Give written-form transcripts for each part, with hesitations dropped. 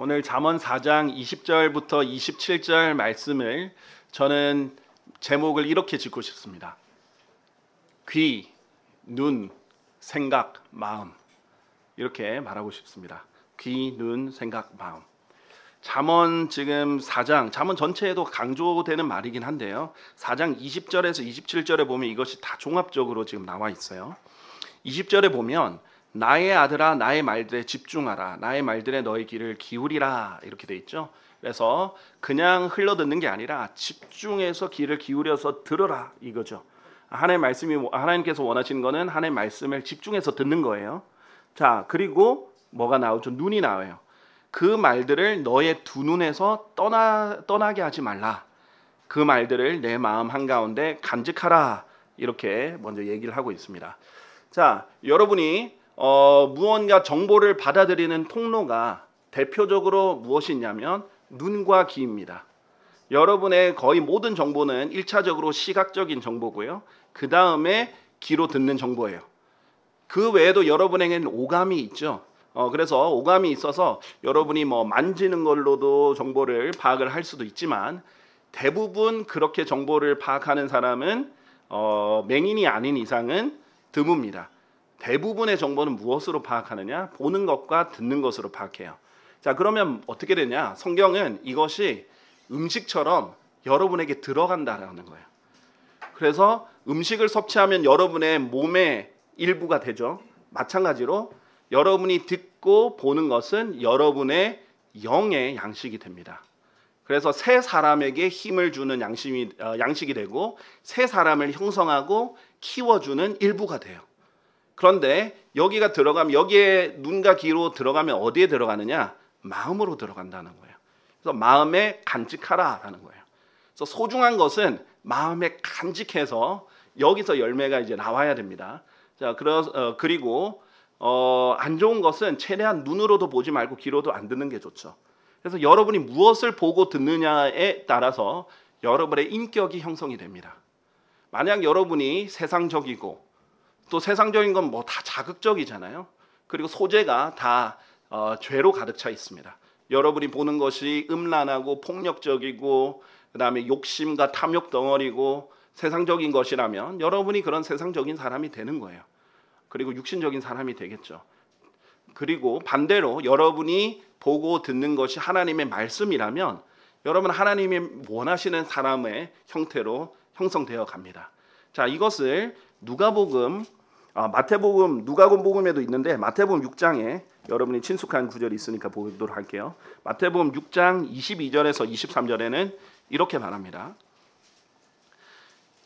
오늘 잠언 4장 20절부터 27절 말씀을 저는 제목을 이렇게 짓고 싶습니다. 귀, 눈, 생각, 마음, 이렇게 말하고 싶습니다. 귀, 눈, 생각, 마음. 잠언 지금 4장, 잠언 전체에도 강조되는 말이긴 한데요, 4장 20절에서 27절에 보면 이것이 다 종합적으로 지금 나와 있어요. 20절에 보면 나의 아들아 나의 말들에 집중하라, 나의 말들에 너의 귀를 기울이라, 이렇게 돼 있죠. 그래서 그냥 흘러듣는 게 아니라 집중해서 귀를 기울여서 들어라, 이거죠. 하나님께서 원하시는 거는 하나님의 말씀을 집중해서 듣는 거예요. 자, 그리고 뭐가 나오죠? 눈이 나와요. 그 말들을 너의 두 눈에서 떠나게 하지 말라. 그 말들을 내 마음 한가운데 간직하라, 이렇게 먼저 얘기를 하고 있습니다. 자, 여러분이 무언가 정보를 받아들이는 통로가 대표적으로 무엇이 있냐면 눈과 귀입니다. 여러분의 거의 모든 정보는 1차적으로 시각적인 정보고요, 그 다음에 귀로 듣는 정보예요. 그 외에도 여러분에게는 오감이 있죠. 그래서 오감이 있어서 여러분이 만지는 걸로도 정보를 파악을 할 수도 있지만, 대부분 그렇게 정보를 파악하는 사람은 맹인이 아닌 이상은 드뭅니다. 대부분의 정보는 무엇으로 파악하느냐? 보는 것과 듣는 것으로 파악해요. 자, 그러면 어떻게 되냐? 성경은 이것이 음식처럼 여러분에게 들어간다라는 거예요. 그래서 음식을 섭취하면 여러분의 몸의 일부가 되죠. 마찬가지로 여러분이 듣고 보는 것은 여러분의 영의 양식이 됩니다. 그래서 새 사람에게 힘을 주는 양식이 되고, 새 사람을 형성하고 키워주는 일부가 돼요. 그런데 여기가 들어가면, 여기에 눈과 귀로 들어가면 어디에 들어가느냐? 마음으로 들어간다는 거예요. 그래서 마음에 간직하라라는 거예요. 그래서 소중한 것은 마음에 간직해서 여기서 열매가 이제 나와야 됩니다. 자, 그리고 안 좋은 것은 최대한 눈으로도 보지 말고 귀로도 안 듣는 게 좋죠. 그래서 여러분이 무엇을 보고 듣느냐에 따라서 여러분의 인격이 형성이 됩니다. 만약 여러분이 세상적이고, 또 세상적인 건 다 자극적이잖아요. 그리고 소재가 다 죄로 가득 차 있습니다. 여러분이 보는 것이 음란하고 폭력적이고, 그 다음에 욕심과 탐욕 덩어리고 세상적인 것이라면 여러분이 그런 세상적인 사람이 되는 거예요. 그리고 육신적인 사람이 되겠죠. 그리고 반대로 여러분이 보고 듣는 것이 하나님의 말씀이라면 여러분 하나님이 원하시는 사람의 형태로 형성되어 갑니다. 자, 이것을 누가복음, 누가복음에도 있는데 마태복음 6장에 여러분이 친숙한 구절이 있으니까 보도록 할게요. 마태복음 6장 22절에서 23절에는 이렇게 말합니다.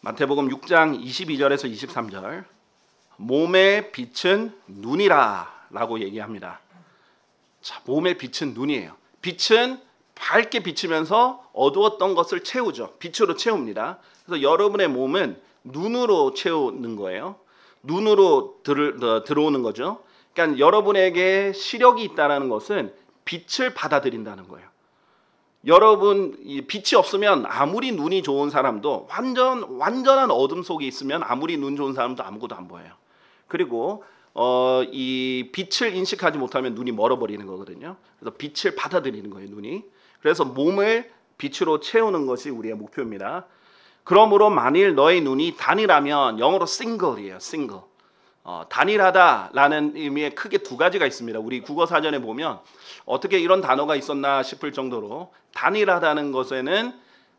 마태복음 6장 22절에서 23절, 몸의 빛은 눈이라 라고 얘기합니다. 자, 몸의 빛은 눈이에요. 빛은 밝게 비치면서 어두웠던 것을 채우죠. 빛으로 채웁니다. 그래서 여러분의 몸은 눈으로 채우는 거예요. 눈으로 들어오는 거죠. 그러니까 여러분에게 시력이 있다는 것은 빛을 받아들인다는 거예요. 여러분, 빛이 없으면 아무리 눈이 좋은 사람도 완전한 어둠 속에 있으면 아무리 눈 좋은 사람도 아무것도 안 보여요. 그리고 이 빛을 인식하지 못하면 눈이 멀어버리는 거거든요. 그래서 빛을 받아들이는 거예요, 눈이. 그래서 몸을 빛으로 채우는 것이 우리의 목표입니다. 그러므로 만일 너의 눈이 단이라면, 영어로 single이에요, single. 단일하다라는 의미의 크게 두 가지가 있습니다. 우리 국어 사전에 보면 어떻게 이런 단어가 있었나 싶을 정도로, 단일하다는 것에는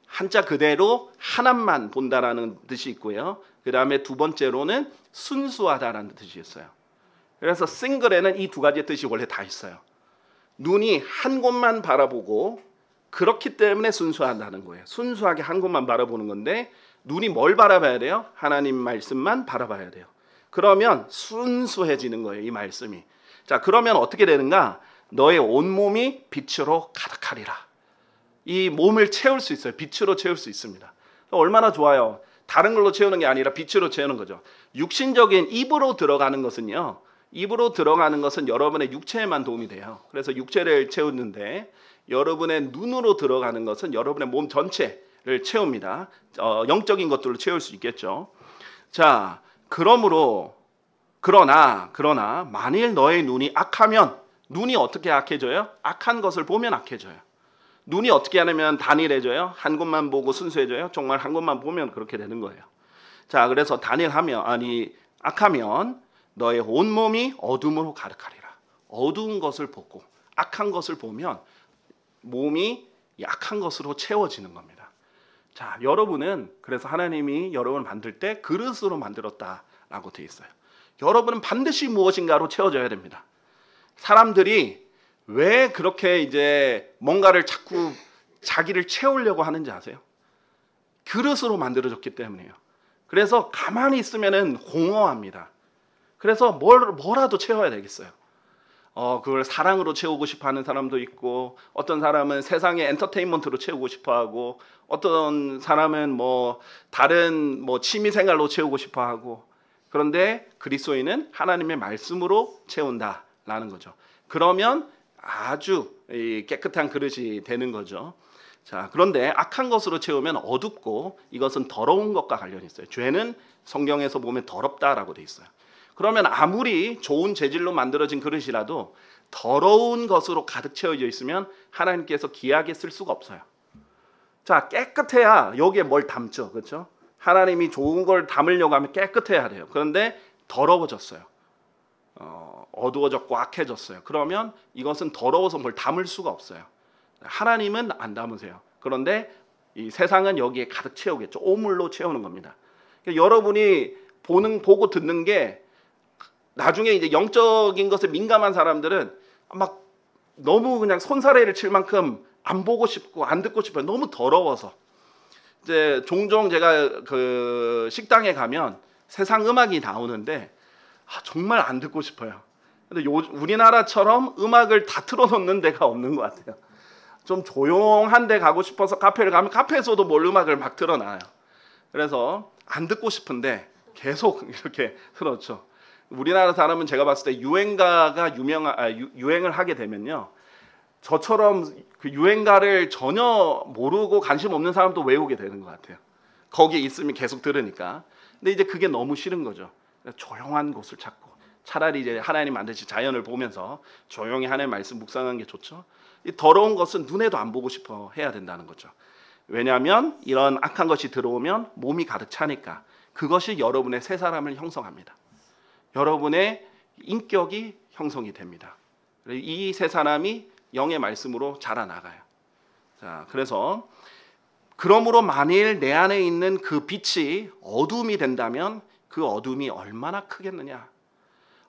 한자 그대로 하나만 본다라는 뜻이 있고요, 그 다음에 두 번째로는 순수하다라는 뜻이 있어요. 그래서 싱글에는 이 두 가지의 뜻이 원래 다 있어요. 눈이 한 곳만 바라보고, 그렇기 때문에 순수하다는 거예요. 순수하게 한 곳만 바라보는 건데, 눈이 뭘 바라봐야 돼요? 하나님 말씀만 바라봐야 돼요. 그러면 순수해지는 거예요, 이 말씀이. 자, 그러면 어떻게 되는가? 너의 온몸이 빛으로 가득하리라. 이 몸을 채울 수 있어요. 빛으로 채울 수 있습니다. 얼마나 좋아요. 다른 걸로 채우는 게 아니라 빛으로 채우는 거죠. 육신적인 입으로 들어가는 것은요, 입으로 들어가는 것은 여러분의 육체에만 도움이 돼요. 그래서 육체를 채우는데, 여러분의 눈으로 들어가는 것은 여러분의 몸 전체를 채웁니다. 영적인 것들로 채울 수 있겠죠. 자, 그러나 만일 너의 눈이 악하면 눈이 어떻게 악해져요? 악한 것을 보면 악해져요. 눈이 어떻게 하냐면 단일해져요. 한 곳만 보고 순수해져요. 정말 한 곳만 보면 그렇게 되는 거예요. 자, 그래서 악하면 너의 온 몸이 어둠으로 가득하리라. 어두운 것을 보고 악한 것을 보면 몸이 약한 것으로 채워지는 겁니다. 자, 여러분은 그래서 하나님이 여러분을 만들 때 그릇으로 만들었다라고 되어 있어요. 여러분은 반드시 무엇인가로 채워져야 됩니다. 사람들이 왜 그렇게 이제 뭔가를 자꾸 자기를 채우려고 하는지 아세요? 그릇으로 만들어졌기 때문이에요. 그래서 가만히 있으면은 공허합니다. 그래서 뭐라도 채워야 되겠어요. 그걸 사랑으로 채우고 싶어 하는 사람도 있고, 어떤 사람은 세상의 엔터테인먼트로 채우고 싶어 하고, 어떤 사람은 뭐 다른 뭐 취미 생활로 채우고 싶어 하고. 그런데 그리스도인은 하나님의 말씀으로 채운다라는 거죠. 그러면 아주 깨끗한 그릇이 되는 거죠. 자, 그런데 악한 것으로 채우면 어둡고 이것은 더러운 것과 관련이 있어요. 죄는 성경에서 보면 더럽다라고 돼 있어요. 그러면 아무리 좋은 재질로 만들어진 그릇이라도 더러운 것으로 가득 채워져 있으면 하나님께서 귀하게 쓸 수가 없어요. 자, 깨끗해야 여기에 뭘 담죠. 그렇죠? 하나님이 좋은 걸 담으려고 하면 깨끗해야 돼요. 그런데 더러워졌어요. 어두워졌고 악해졌어요. 그러면 이것은 더러워서 뭘 담을 수가 없어요. 하나님은 안 담으세요. 그런데 이 세상은 여기에 가득 채우겠죠. 오물로 채우는 겁니다. 그러니까 여러분이 보고 듣는 게 나중에 이제 영적인 것에 민감한 사람들은 막 너무 그냥 손사래를 칠 만큼 안 보고 싶고 안 듣고 싶어요. 너무 더러워서. 이제 종종 제가 그 식당에 가면 세상 음악이 나오는데 정말 안 듣고 싶어요. 근데 우리나라처럼 음악을 다 틀어놓는 데가 없는 것 같아요. 좀 조용한 데 가고 싶어서 카페를 가면 카페에서도 뭘 음악을 막 틀어놔요. 그래서 안 듣고 싶은데 계속 이렇게 틀어놓죠. 우리나라 사람은 제가 봤을 때 유행가가 유행을 하게 되면요, 저처럼 그 유행가를 전혀 모르고 관심 없는 사람도 외우게 되는 것 같아요. 거기에 있으면 계속 들으니까. 근데 이제 그게 너무 싫은 거죠. 조용한 곳을 찾고 차라리 이제 하나님 만드신 자연을 보면서 조용히 하나님 말씀 묵상하는 게 좋죠. 이 더러운 것은 눈에도 안 보고 싶어 해야 된다는 거죠. 왜냐하면 이런 악한 것이 들어오면 몸이 가득 차니까 그것이 여러분의 새 사람을 형성합니다. 여러분의 인격이 형성이 됩니다. 이 새 사람이 영의 말씀으로 자라나가요. 자, 그래서 그러므로 만일 내 안에 있는 그 빛이 어둠이 된다면 그 어둠이 얼마나 크겠느냐.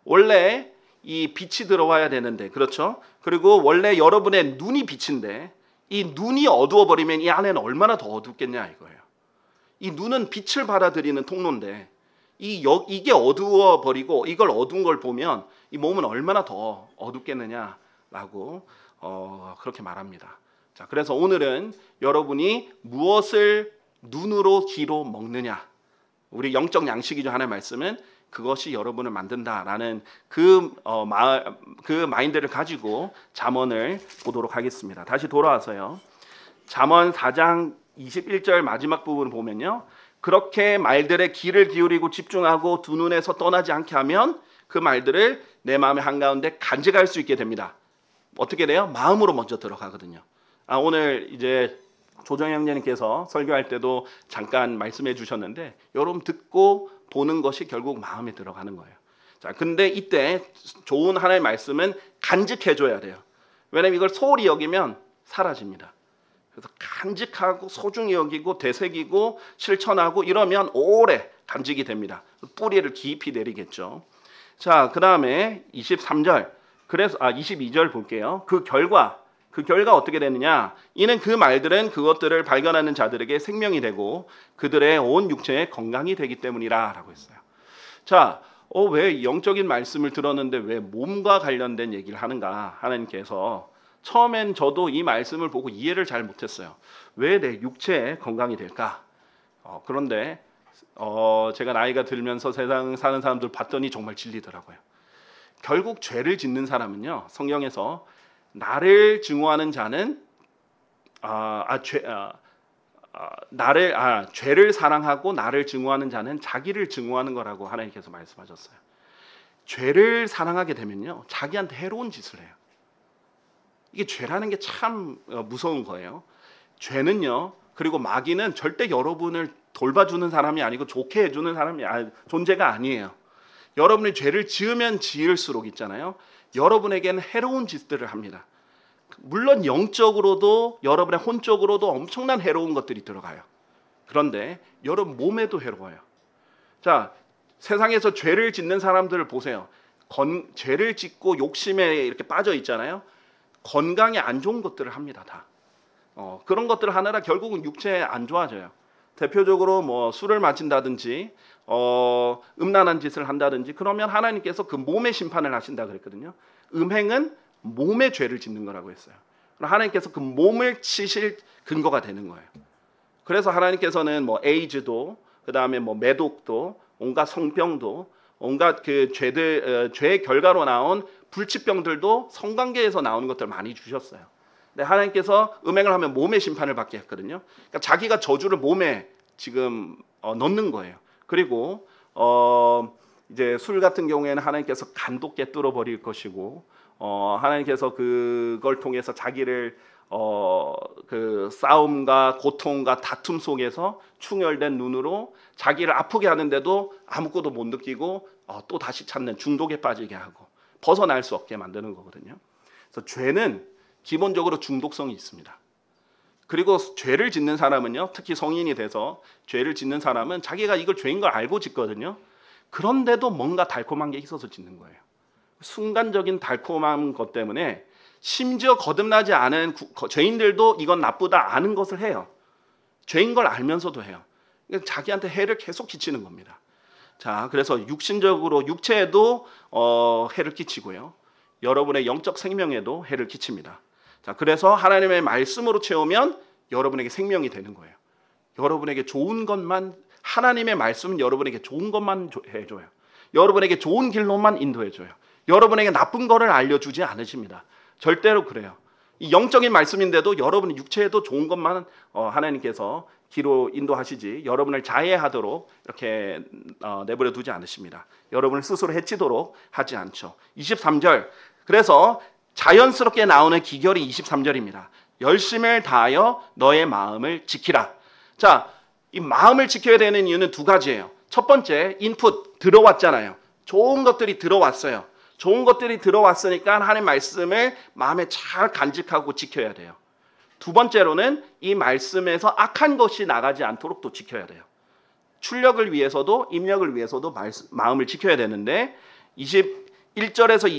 원래 이 빛이 들어와야 되는데, 그렇죠? 그리고 원래 여러분의 눈이 빛인데 이 눈이 어두워 버리면 이 안에는 얼마나 더 어둡겠냐 이거예요. 이 눈은 빛을 받아들이는 통로인데 이게 어두워 버리고 이걸 어두운 걸 보면 이 몸은 얼마나 더 어둡겠느냐라고 그렇게 말합니다. 자, 그래서 오늘은 여러분이 무엇을 눈으로 귀로 먹느냐, 우리 영적 양식이죠. 하나의 말씀은 그것이 여러분을 만든다라는 그 마인드를 가지고 잠언을 보도록 하겠습니다. 다시 돌아와서요. 잠언 4장 21절 마지막 부분을 보면요, 그렇게 말들의 귀를 기울이고 집중하고 두 눈에서 떠나지 않게 하면 그 말들을 내 마음의 한가운데 간직할 수 있게 됩니다. 어떻게 돼요? 마음으로 먼저 들어가거든요. 오늘 이제 조정 형제님께서 설교할 때도 잠깐 말씀해 주셨는데, 여러분 듣고 보는 것이 결국 마음에 들어가는 거예요. 자, 근데 이때 좋은 하나님의 말씀은 간직해 줘야 돼요. 왜냐면 이걸 소홀히 여기면 사라집니다. 그래서 간직하고 소중히 여기고 되새기고 실천하고 이러면 오래 간직이 됩니다. 뿌리를 깊이 내리겠죠. 자, 그 다음에 23절, 그래서 22절 볼게요. 그 결과 어떻게 되느냐? 이는 그 말들은 그것들을 발견하는 자들에게 생명이 되고 그들의 온 육체에 건강이 되기 때문이라라고 했어요. 자, 왜 영적인 말씀을 들었는데 왜 몸과 관련된 얘기를 하는가? 하나님께서 처음엔 저도 이 말씀을 보고 이해를 잘 못했어요. 왜 내 육체에 건강이 될까? 그런데 제가 나이가 들면서 세상 사는 사람들 봤더니 정말 진리더라고요. 결국 죄를 짓는 사람은요, 성경에서 나를 증오하는 자는 죄를 사랑하고 나를 증오하는 자는 자기를 증오하는 거라고 하나님께서 말씀하셨어요. 죄를 사랑하게 되면요, 자기한테 해로운 짓을 해요. 이게 죄라는 게 참 무서운 거예요. 죄는요, 그리고 마귀는 절대 여러분을 돌봐주는 사람이 아니고 좋게 해주는 사람이 존재가 아니에요. 여러분이 죄를 지으면 지을수록 있잖아요, 여러분에게는 해로운 짓들을 합니다. 물론 영적으로도 여러분의 혼적으로도 엄청난 해로운 것들이 들어가요. 그런데 여러분 몸에도 해로워요. 자, 세상에서 죄를 짓는 사람들을 보세요. 죄를 짓고 욕심에 이렇게 빠져 있잖아요. 건강에 안 좋은 것들을 합니다. 다. 그런 것들을 하느라 결국은 육체에 안 좋아져요. 대표적으로 뭐 술을 마신다든지 음란한 짓을 한다든지, 그러면 하나님께서 그 몸의 심판을 하신다 그랬거든요. 음행은 몸의 죄를 짓는 거라고 했어요. 하나님께서 그 몸을 치실 근거가 되는 거예요. 그래서 하나님께서는 뭐 에이즈도, 그 다음에 뭐 매독도, 온갖 성병도, 온갖 그 죄의 결과로 나온 불치병들도 성관계에서 나오는 것들 많이 주셨어요. 근데 하나님께서 음행을 하면 몸의 심판을 받게 했거든요. 그러니까 자기가 저주를 몸에 지금 넣는 거예요. 그리고 이제 술 같은 경우에는 하나님께서 간도 깨뚫어 버릴 것이고, 하나님께서 그걸 통해서 자기를 그 싸움과 고통과 다툼 속에서 충혈된 눈으로 자기를 아프게 하는데도 아무것도 못 느끼고 또 다시 찾는 중독에 빠지게 하고 벗어날 수 없게 만드는 거거든요. 그래서 죄는 기본적으로 중독성이 있습니다. 그리고 죄를 짓는 사람은요, 특히 성인이 돼서 죄를 짓는 사람은 자기가 이걸 죄인 걸 알고 짓거든요. 그런데도 뭔가 달콤한 게 있어서 짓는 거예요. 순간적인 달콤한 것 때문에 심지어 거듭나지 않은 죄인들도 이건 나쁘다 아는 것을 해요. 죄인 걸 알면서도 해요. 자기한테 해를 계속 끼치는 겁니다. 자, 그래서 육신적으로 육체에도 해를 끼치고요, 여러분의 영적 생명에도 해를 끼칩니다. 자, 그래서 하나님의 말씀으로 채우면 여러분에게 생명이 되는 거예요. 여러분에게 좋은 것만, 하나님의 말씀은 여러분에게 좋은 것만 해줘요. 여러분에게 좋은 길로만 인도해줘요. 여러분에게 나쁜 거를 알려주지 않으십니다. 절대로 그래요. 이 영적인 말씀인데도 여러분의 육체에도 좋은 것만 하나님께서 기로 인도하시지, 여러분을 자해하도록 이렇게 내버려 두지 않으십니다. 여러분을 스스로 해치도록 하지 않죠. 23절, 그래서 자연스럽게 나오는 기결이 23절입니다. 열심을 다하여 너의 마음을 지키라. 자, 이 마음을 지켜야 되는 이유는 두 가지예요. 첫 번째, 인풋 들어왔잖아요. 좋은 것들이 들어왔어요. 좋은 것들이 들어왔으니까 하나님 말씀을 마음에 잘 간직하고 지켜야 돼요. 두 번째로는 이 말씀에서 악한 것이 나가지 않도록 또 지켜야 돼요. 출력을 위해서도 입력을 위해서도 마음을 지켜야 되는데, 21절에서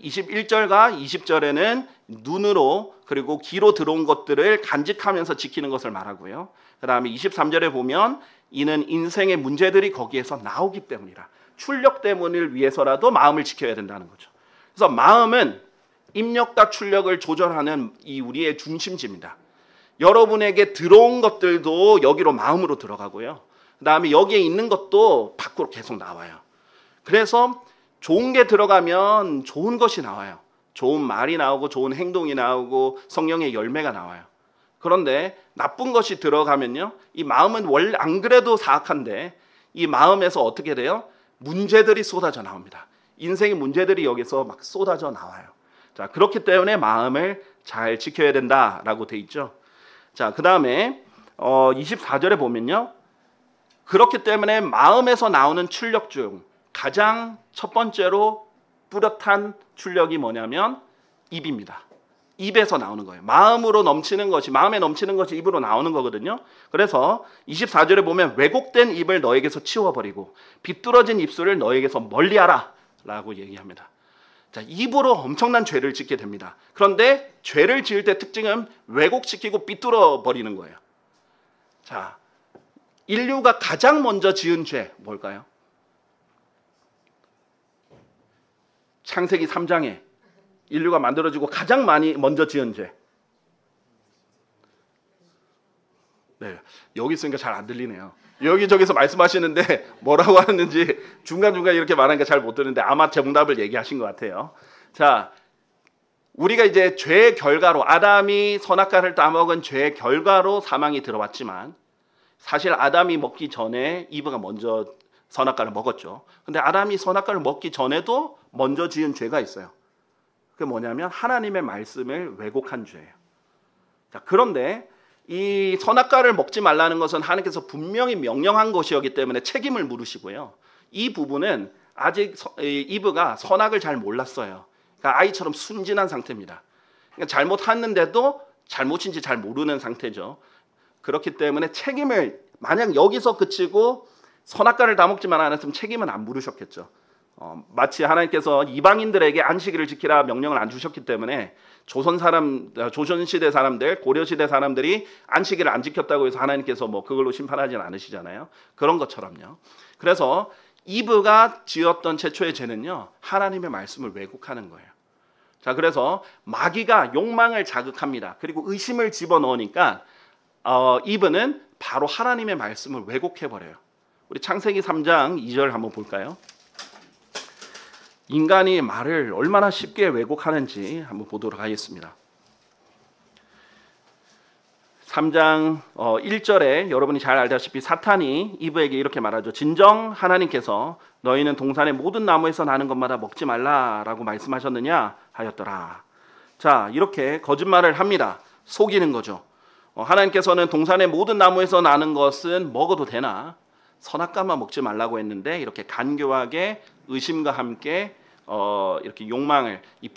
21절과 20절에는 눈으로 그리고 귀로 들어온 것들을 간직하면서 지키는 것을 말하고요. 그 다음에 23절에 보면 이는 인생의 문제들이 거기에서 나오기 때문이라, 출력 때문을 위해서라도 마음을 지켜야 된다는 거죠. 그래서 마음은 입력과 출력을 조절하는 이 우리의 중심지입니다. 여러분에게 들어온 것들도 여기로 마음으로 들어가고요, 그 다음에 여기에 있는 것도 밖으로 계속 나와요. 그래서 좋은 게 들어가면 좋은 것이 나와요. 좋은 말이 나오고 좋은 행동이 나오고 성령의 열매가 나와요. 그런데 나쁜 것이 들어가면요, 이 마음은 원래 안 그래도 사악한데 이 마음에서 어떻게 돼요? 문제들이 쏟아져 나옵니다. 인생의 문제들이 여기서 막 쏟아져 나와요. 자, 그렇기 때문에 마음을 잘 지켜야 된다라고 돼 있죠. 자, 그 다음에 24절에 보면요, 그렇기 때문에 마음에서 나오는 출력 중 가장 첫 번째로 뚜렷한 출력이 뭐냐면 입입니다. 입에서 나오는 거예요. 마음으로 넘치는 것이, 마음에 넘치는 것이 입으로 나오는 거거든요. 그래서 24절에 보면 왜곡된 입을 너에게서 치워버리고 비뚤어진 입술을 너에게서 멀리하라 라고 얘기합니다. 자, 입으로 엄청난 죄를 짓게 됩니다. 그런데 죄를 지을 때 특징은 왜곡시키고 비뚤어 버리는 거예요. 자, 인류가 가장 먼저 지은 죄 뭘까요? 창세기 3장에 인류가 만들어지고 가장 많이 먼저 지은 죄. 네, 여기 있으니까 잘 안 들리네요. 여기저기서 말씀하시는데 뭐라고 하는지 중간중간 이렇게 말하니까 잘 못 듣는데 아마 정답을 얘기하신 것 같아요. 자, 우리가 이제 죄의 결과로, 아담이 선악과를 따먹은 죄의 결과로 사망이 들어왔지만 사실 아담이 먹기 전에 이브가 먼저 선악과를 먹었죠. 근데 아담이 선악과를 먹기 전에도 먼저 지은 죄가 있어요. 그게 뭐냐면 하나님의 말씀을 왜곡한 죄예요. 자, 그런데 이 선악과를 먹지 말라는 것은 하나님께서 분명히 명령한 것이었기 때문에 책임을 물으시고요. 이 부분은 아직 이브가 선악을 잘 몰랐어요. 그러니까 아이처럼 순진한 상태입니다. 그러니까 잘못했는데도 잘못인지 잘 모르는 상태죠. 그렇기 때문에 책임을 만약 여기서 그치고 선악과를 다 먹지만 않았으면 책임은 안 물으셨겠죠. 마치 하나님께서 이방인들에게 안식일을 지키라 명령을 안 주셨기 때문에 조선시대 사람들, 고려시대 사람들이 안식일을 안 지켰다고 해서 하나님께서 뭐 그걸로 심판하지는 않으시잖아요. 그런 것처럼요. 그래서 이브가 지었던 최초의 죄는요, 하나님의 말씀을 왜곡하는 거예요. 자, 그래서 마귀가 욕망을 자극합니다. 그리고 의심을 집어넣으니까 이브는 바로 하나님의 말씀을 왜곡해버려요. 우리 창세기 3장 2절 한번 볼까요? 인간이 말을 얼마나 쉽게 왜곡하는지 한번 보도록 하겠습니다. 3장 1절에 여러분이 잘 알다시피 사탄이 이브에게 이렇게 말하죠. 진정 하나님께서 너희는 동산의 모든 나무에서 나는 것마다 먹지 말라라고 말씀하셨느냐 하였더라. 자, 이렇게 거짓말을 합니다. 속이는 거죠. 하나님께서는 동산의 모든 나무에서 나는 것은 먹어도 되나 선악과만 먹지 말라고 했는데 이렇게 간교하게 의심과 함께 이렇게 욕망을, 이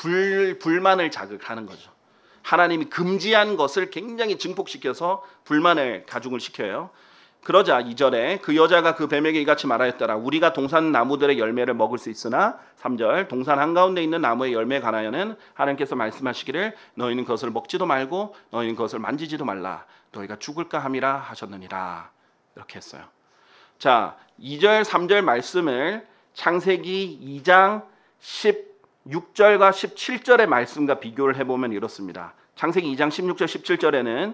불만을 자극하는 거죠. 하나님이 금지한 것을 굉장히 증폭시켜서 불만을 가중을 시켜요. 그러자 2절에 그 여자가 그 뱀에게 이같이 말하였더라. 우리가 동산 나무들의 열매를 먹을 수 있으나 3절 동산 한가운데 있는 나무의 열매에 관하여는 하나님께서 말씀하시기를 너희는 그것을 먹지도 말고 너희는 그것을 만지지도 말라. 너희가 죽을까 함이라 하셨느니라. 이렇게 했어요. 자, 2절 3절 말씀을 창세기 2장 16절과 17절의 말씀과 비교를 해보면 이렇습니다. 창세기 2장 16절 17절에는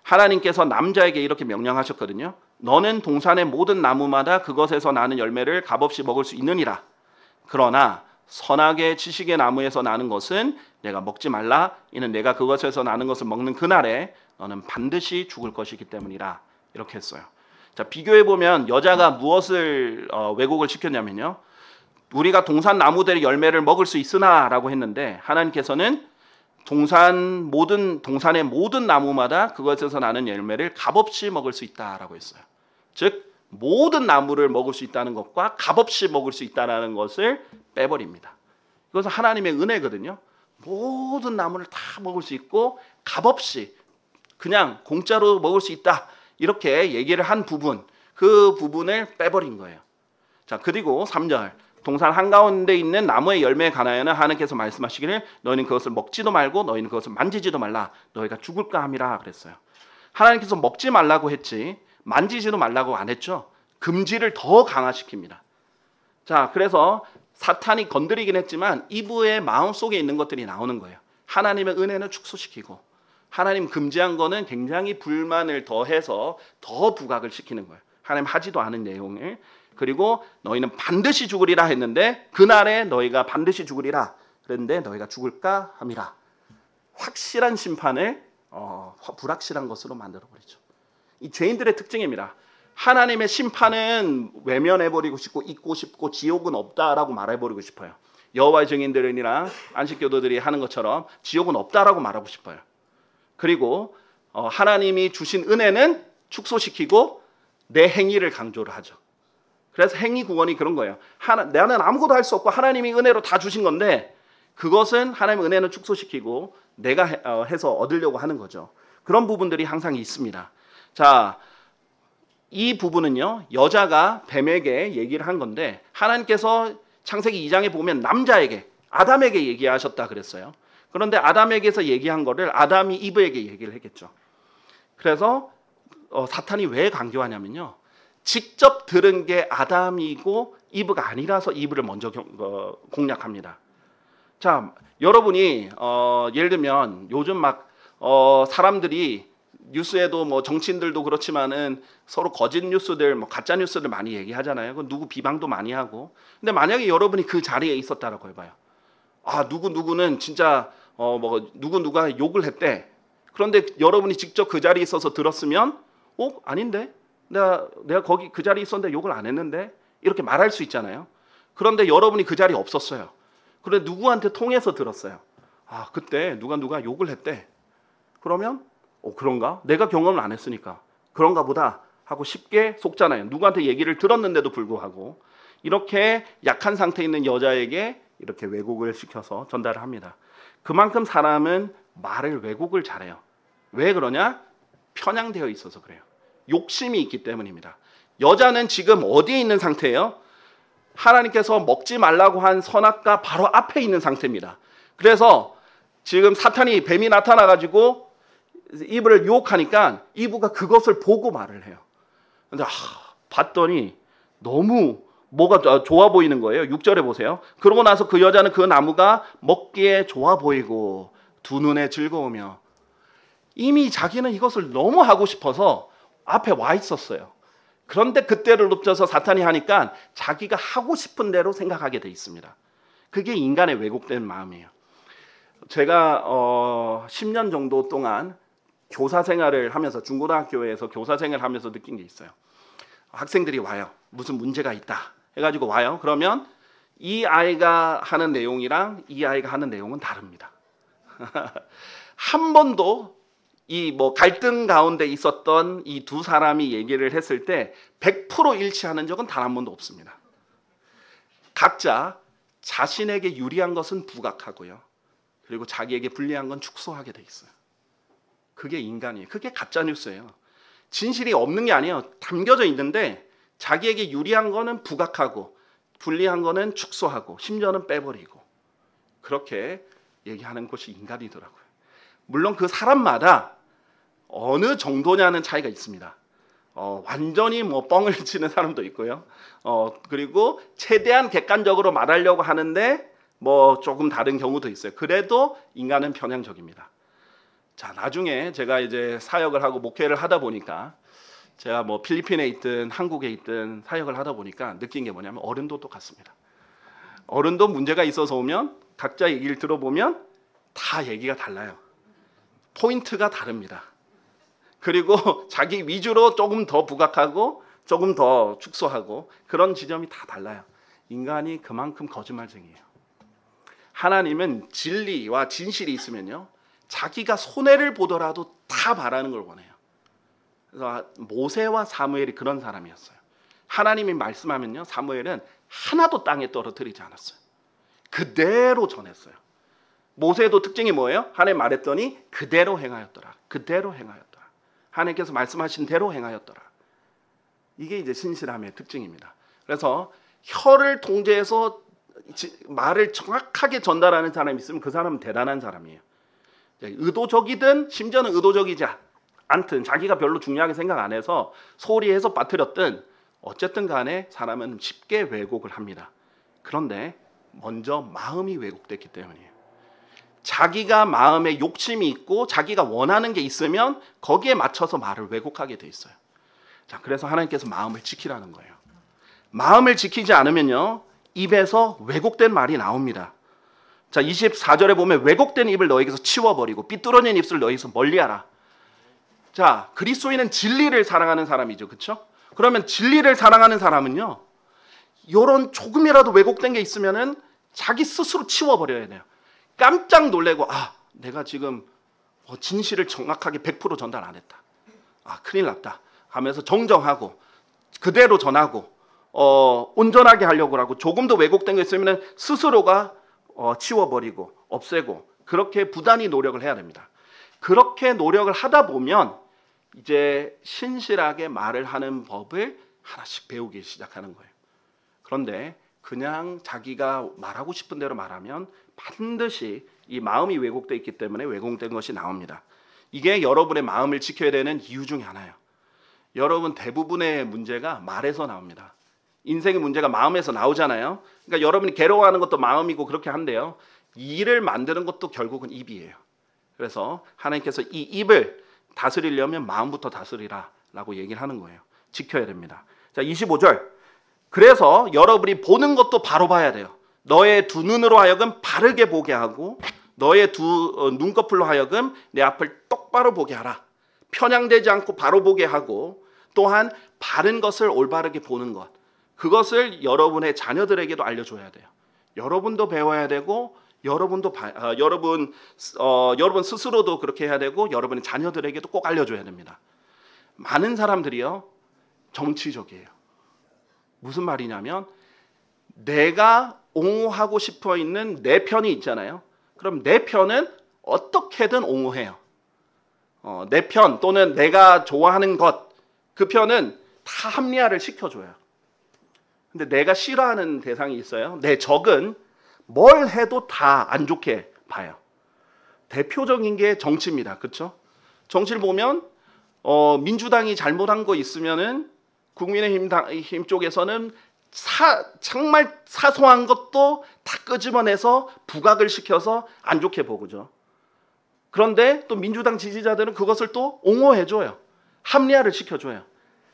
하나님께서 남자에게 이렇게 명령하셨거든요. 너는 동산의 모든 나무마다 그것에서 나는 열매를 값없이 먹을 수 있느니라. 그러나 선악의 지식의 나무에서 나는 것은 내가 먹지 말라. 이는 내가 그것에서 나는 것을 먹는 그날에 너는 반드시 죽을 것이기 때문이라. 이렇게 했어요. 자, 비교해보면 여자가 무엇을 왜곡을 시켰냐면요. 우리가 동산 나무들의 열매를 먹을 수 있으나 라고 했는데 하나님께서는 동산의 모든 나무마다 그것에서 나는 열매를 값없이 먹을 수 있다라고 했어요. 즉 모든 나무를 먹을 수 있다는 것과 값없이 먹을 수 있다는 것을 빼버립니다. 이것은 하나님의 은혜거든요. 모든 나무를 다 먹을 수 있고 값없이 그냥 공짜로 먹을 수 있다 이렇게 얘기를 한 부분, 그 부분을 빼버린 거예요. 자, 그리고 3절 동산 한가운데 있는 나무의 열매에 관하여는 하나님께서 말씀하시기를 너희는 그것을 먹지도 말고 너희는 그것을 만지지도 말라. 너희가 죽을까 함이라 그랬어요. 하나님께서 먹지 말라고 했지 만지지도 말라고 안 했죠. 금지를 더 강화시킵니다. 자, 그래서 사탄이 건드리긴 했지만 이브의 마음속에 있는 것들이 나오는 거예요. 하나님의 은혜는 축소시키고 하나님 금지한 거는 굉장히 불만을 더해서 더 부각을 시키는 거예요. 하나님 하지도 않은 내용을. 그리고 너희는 반드시 죽으리라 했는데 그날에 너희가 반드시 죽으리라 그랬는데 너희가 죽을까 함이라. 확실한 심판을 불확실한 것으로 만들어버리죠. 이 죄인들의 특징입니다. 하나님의 심판은 외면해버리고 싶고 잊고 싶고 지옥은 없다라고 말해버리고 싶어요. 여호와의 증인들이나 안식교도들이 하는 것처럼 지옥은 없다라고 말하고 싶어요. 그리고 하나님이 주신 은혜는 축소시키고 내 행위를 강조를 하죠. 그래서 행위 구원이 그런 거예요. 나는 아무것도 할 수 없고 하나님이 은혜로 다 주신 건데 그것은 하나님의 은혜는 축소시키고 내가 해서 얻으려고 하는 거죠. 그런 부분들이 항상 있습니다. 자, 이 부분은요. 여자가 뱀에게 얘기를 한 건데 하나님께서 창세기 2장에 보면 남자에게 아담에게 얘기하셨다 그랬어요. 그런데 아담에게서 얘기한 거를 아담이 이브에게 얘기를 했겠죠. 그래서 사탄이 왜 강조하냐면요. 직접 들은 게 아담이고 이브가 아니라서 이브를 먼저 공략합니다. 자, 여러분이 예를 들면 요즘 막 사람들이 뉴스에도 뭐 정치인들도 그렇지만은 서로 거짓 뉴스들, 뭐 가짜 뉴스들 많이 얘기하잖아요. 그 누구 비방도 많이 하고. 근데 만약에 여러분이 그 자리에 있었다라고 해봐요. 아, 누구는 진짜 누가 욕을 했대. 그런데 여러분이 직접 그 자리에 있어서 들었으면 아닌데? 내가 거기 그 자리에 있었는데 욕을 안 했는데? 이렇게 말할 수 있잖아요. 그런데 여러분이 그 자리에 없었어요. 그런데 누구한테 통해서 들었어요. 아, 그때 누가 욕을 했대. 그러면 그런가? 내가 경험을 안 했으니까 그런가 보다 하고 쉽게 속잖아요. 누구한테 얘기를 들었는데도 불구하고 이렇게 약한 상태에 있는 여자에게 이렇게 왜곡을 시켜서 전달을 합니다. 그만큼 사람은 말을 왜곡을 잘해요. 왜 그러냐? 편향되어 있어서 그래요. 욕심이 있기 때문입니다. 여자는 지금 어디에 있는 상태예요? 하나님께서 먹지 말라고 한 선악과 바로 앞에 있는 상태입니다. 그래서 지금 사탄이 뱀이 나타나가지고 이브를 유혹하니까 이브가 그것을 보고 말을 해요. 근데 봤더니 너무 뭐가 좋아 보이는 거예요. 6절에 보세요. 그러고 나서 그 여자는 그 나무가 먹기에 좋아 보이고 두 눈에 즐거우며, 이미 자기는 이것을 너무 하고 싶어서 앞에 와 있었어요. 그런데 그때를 놓쳐서 사탄이 하니까 자기가 하고 싶은 대로 생각하게 돼 있습니다. 그게 인간의 왜곡된 마음이에요. 제가 10년 정도 동안 교사 생활을 하면서, 중고등학교에서 교사 생활을 하면서 느낀 게 있어요. 학생들이 와요. 무슨 문제가 있다 해가지고 와요. 그러면 이 아이가 하는 내용이랑 이 아이가 하는 내용은 다릅니다. 한 번도 이 갈등 가운데 있었던 이 두 사람이 얘기를 했을 때 100% 일치하는 적은 단 한 번도 없습니다. 각자 자신에게 유리한 것은 부각하고요, 그리고 자기에게 불리한 건 축소하게 돼 있어요. 그게 인간이에요. 그게 가짜 뉴스예요. 진실이 없는 게 아니에요. 담겨져 있는데 자기에게 유리한 거는 부각하고 불리한 거는 축소하고 심지어는 빼버리고, 그렇게 얘기하는 것이 인간이더라고요. 물론 그 사람마다 어느 정도냐는 차이가 있습니다. 완전히 뻥을 치는 사람도 있고요. 그리고 최대한 객관적으로 말하려고 하는데 조금 다른 경우도 있어요. 그래도 인간은 편향적입니다. 자, 나중에 제가 이제 사역을 하고 목회를 하다 보니까, 제가 필리핀에 있든 한국에 있든 사역을 하다 보니까 느낀 게 뭐냐면, 어른도 똑같습니다. 어른도 문제가 있어서 오면 각자 얘기를 들어보면 다 얘기가 달라요. 포인트가 다릅니다. 그리고 자기 위주로 조금 더 부각하고 조금 더 축소하고 그런 지점이 다 달라요. 인간이 그만큼 거짓말쟁이에요. 하나님은 진리와 진실이 있으면요, 자기가 손해를 보더라도 다 말하는 걸 원해요. 그래서 모세와 사무엘이 그런 사람이었어요. 하나님이 말씀하면요, 사무엘은 하나도 땅에 떨어뜨리지 않았어요. 그대로 전했어요. 모세도 특징이 뭐예요? 하나님 말했더니 그대로 행하였더라. 그대로 행하였더라. 하나님께서 말씀하신 대로 행하였더라. 이게 이제 신실함의 특징입니다. 그래서 혀를 통제해서 말을 정확하게 전달하는 사람이 있으면 그 사람은 대단한 사람이에요. 의도적이든 심지어는 의도적이지 않든 자기가 별로 중요하게 생각 안 해서 소홀히 해서 빠뜨렸든 어쨌든 간에 사람은 쉽게 왜곡을 합니다. 그런데 먼저 마음이 왜곡됐기 때문이에요. 자기가 마음에 욕심이 있고 자기가 원하는 게 있으면 거기에 맞춰서 말을 왜곡하게 돼 있어요. 자, 그래서 하나님께서 마음을 지키라는 거예요. 마음을 지키지 않으면요, 입에서 왜곡된 말이 나옵니다. 자, 24절에 보면 왜곡된 입을 너에게서 치워버리고 삐뚤어진 입술 너에게서 멀리하라. 자, 그리스도인은 진리를 사랑하는 사람이죠. 그렇죠? 그러면 진리를 사랑하는 사람은요, 이런 조금이라도 왜곡된 게 있으면은 자기 스스로 치워버려야 돼요. 깜짝 놀래고, 내가 지금 진실을 정확하게 100% 전달 안 했다. 큰일 났다 하면서 정정하고 그대로 전하고 온전하게 하려고 하고, 조금 더 왜곡된 게 있으면 스스로가 치워버리고 없애고, 그렇게 부단히 노력을 해야 됩니다. 그렇게 노력을 하다 보면 이제 신실하게 말을 하는 법을 하나씩 배우기 시작하는 거예요. 그런데 그냥 자기가 말하고 싶은 대로 말하면 반드시 이 마음이 왜곡되어 있기 때문에 왜곡된 것이 나옵니다. 이게 여러분의 마음을 지켜야 되는 이유 중에 하나예요. 여러분 대부분의 문제가 말에서 나옵니다. 인생의 문제가 마음에서 나오잖아요. 그러니까 여러분이 괴로워하는 것도 마음이고 그렇게 한대요. 일을 만드는 것도 결국은 입이에요. 그래서 하나님께서 이 입을 다스리려면 마음부터 다스리라 라고 얘기를 하는 거예요. 지켜야 됩니다. 자, 25절. 그래서 여러분이 보는 것도 바로 봐야 돼요. 너의 두 눈으로 하여금 바르게 보게 하고 너의 두 눈꺼풀로 하여금 내 앞을 똑바로 보게 하라. 편향되지 않고 바로 보게 하고, 또한 바른 것을 올바르게 보는 것, 그것을 여러분의 자녀들에게도 알려줘야 돼요. 여러분도 배워야 되고 여러분 스스로도 그렇게 해야 되고 여러분의 자녀들에게도 꼭 알려줘야 됩니다. 많은 사람들이요 정치적이에요. 무슨 말이냐면 내가 옹호하고 싶어 있는 내 편이 있잖아요. 그럼 내 편은 어떻게든 옹호해요. 내 편 또는 내가 좋아하는 것, 그 편은 다 합리화를 시켜줘요. 근데 내가 싫어하는 대상이 있어요. 내 적은 뭘 해도 다 안 좋게 봐요. 대표적인 게 정치입니다. 그렇죠? 정치를 보면 민주당이 잘못한 거 있으면은 국민의힘 쪽에서는 정말 사소한 것도 다 끄집어내서 부각을 시켜서 안 좋게 보고죠. 그런데 또 민주당 지지자들은 그것을 또 옹호해줘요. 합리화를 시켜줘요.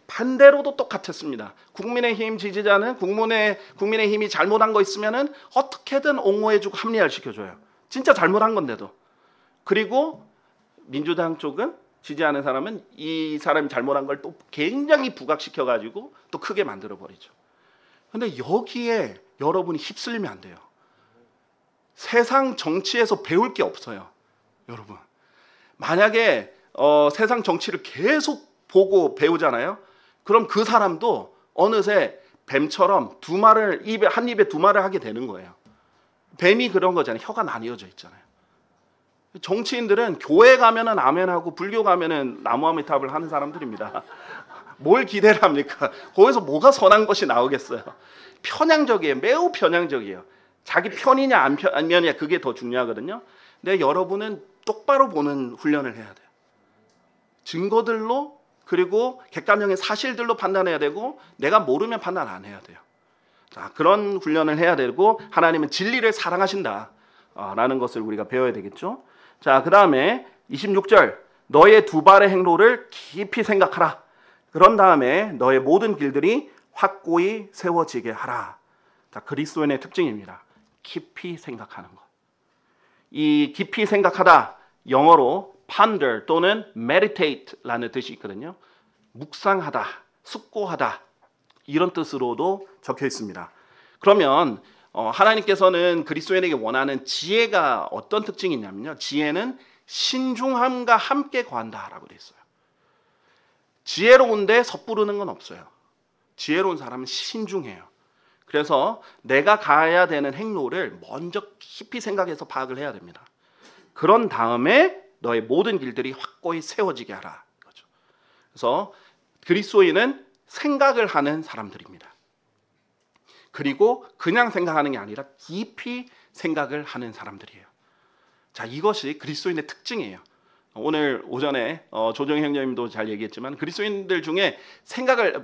반대로도 똑같았습니다. 국민의힘 지지자는 국민의힘이 잘못한 거 있으면은 어떻게든 옹호해주고 합리화를 시켜줘요. 진짜 잘못한 건데도. 그리고 민주당 쪽은 지지하는 사람은 이 사람이 잘못한 걸 또 굉장히 부각시켜가지고 또 크게 만들어버리죠. 근데 여기에 여러분이 휩쓸리면 안 돼요. 세상 정치에서 배울 게 없어요. 여러분. 만약에 세상 정치를 계속 보고 배우잖아요. 그럼 그 사람도 어느새 뱀처럼 한 입에 두 말을 하게 되는 거예요. 뱀이 그런 거잖아요. 혀가 나뉘어져 있잖아요. 정치인들은 교회 가면은 아멘하고 불교 가면은 나무아미탑을 하는 사람들입니다. 뭘 기대를 합니까? 거기서 뭐가 선한 것이 나오겠어요? 편향적이에요. 매우 편향적이에요. 자기 편이냐 안 편이냐 그게 더 중요하거든요. 근데 여러분은 똑바로 보는 훈련을 해야 돼요. 증거들로 그리고 객관적인 사실들로 판단해야 되고 내가 모르면 판단 안 해야 돼요. 자, 그런 훈련을 해야 되고 하나님은 진리를 사랑하신다 라는 것을 우리가 배워야 되겠죠. 자, 그 다음에 26절 너의 두 발의 행로를 깊이 생각하라. 그런 다음에 너의 모든 길들이 확고히 세워지게 하라. 자, 그리스도인의 특징입니다. 깊이 생각하는 것. 이 깊이 생각하다 영어로 ponder 또는 meditate라는 뜻이 있거든요. 묵상하다, 숙고하다 이런 뜻으로도 적혀 있습니다. 그러면 하나님께서는 그리스도인에게 원하는 지혜가 어떤 특징이 있냐면요. 지혜는 신중함과 함께 거한다라고 되어 있어요. 지혜로운데 섣부르는 건 없어요. 지혜로운 사람은 신중해요. 그래서 내가 가야 되는 행로를 먼저 깊이 생각해서 파악을 해야 됩니다. 그런 다음에 너의 모든 길들이 확고히 세워지게 하라. 그렇죠. 그래서 그리스도인은 생각을 하는 사람들입니다. 그리고 그냥 생각하는 게 아니라 깊이 생각을 하는 사람들이에요. 자, 이것이 그리스도인의 특징이에요. 오늘 오전에 조정희 형제님도 잘 얘기했지만 그리스도인들 중에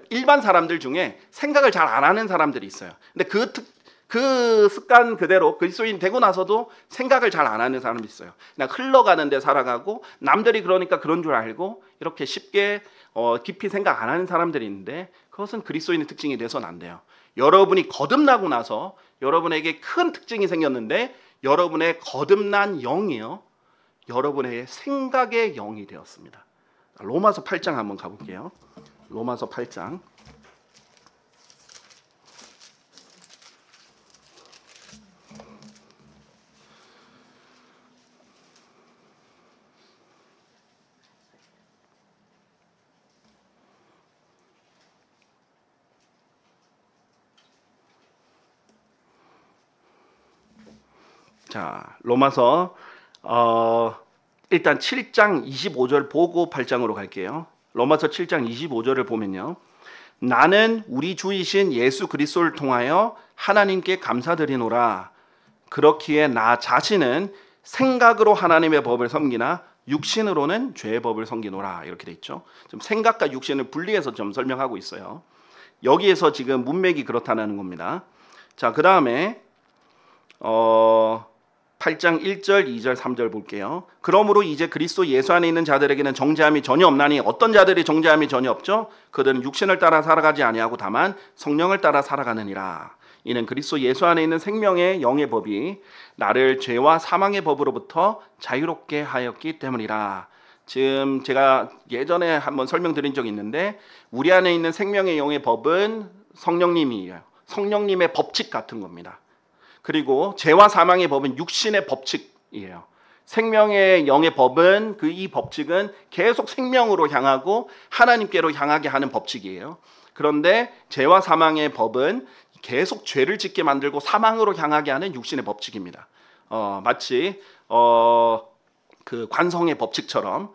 일반 사람들 중에 생각을 잘 안 하는 사람들이 있어요. 근데 그 습관 그대로 그리스도인 되고 나서도 생각을 잘 안 하는 사람이 있어요. 그냥 흘러가는 데 살아가고 남들이 그러니까 그런 줄 알고 이렇게 쉽게 깊이 생각 안 하는 사람들이 있는데 그것은 그리스도인의 특징이 돼서는 안 돼요. 여러분이 거듭나고 나서 여러분에게 큰 특징이 생겼는데 여러분의 거듭난 영이요. 여러분의 생각의 영이 되었습니다. 로마서 8장 한번 가볼게요. 로마서 8장. 자, 로마서 일단 7장 25절 보고 8장으로 갈게요. 로마서 7장 25절을 보면요. 나는 우리 주이신 예수 그리스도를 통하여 하나님께 감사드리노라. 그렇기에 나 자신은 생각으로 하나님의 법을 섬기나 육신으로는 죄의 법을 섬기노라. 이렇게 돼 있죠. 좀 생각과 육신을 분리해서 좀 설명하고 있어요. 여기에서 지금 문맥이 그렇다는 겁니다. 자, 그 다음에 8장 1절, 2절, 3절 볼게요. 그러므로 이제 그리스도 예수 안에 있는 자들에게는 정죄함이 전혀 없나니 어떤 자들이 정죄함이 전혀 없죠? 그들은 육신을 따라 살아가지 아니하고 다만 성령을 따라 살아가느니라. 이는 그리스도 예수 안에 있는 생명의 영의 법이 나를 죄와 사망의 법으로부터 자유롭게 하였기 때문이라. 지금 제가 예전에 한번 설명드린 적이 있는데 우리 안에 있는 생명의 영의 법은 성령님이에요. 성령님의 법칙 같은 겁니다. 그리고 죄와 사망의 법은 육신의 법칙이에요. 생명의 영의 법은 이 법칙은 계속 생명으로 향하고 하나님께로 향하게 하는 법칙이에요. 그런데 죄와 사망의 법은 계속 죄를 짓게 만들고 사망으로 향하게 하는 육신의 법칙입니다. 마치 그 관성의 법칙처럼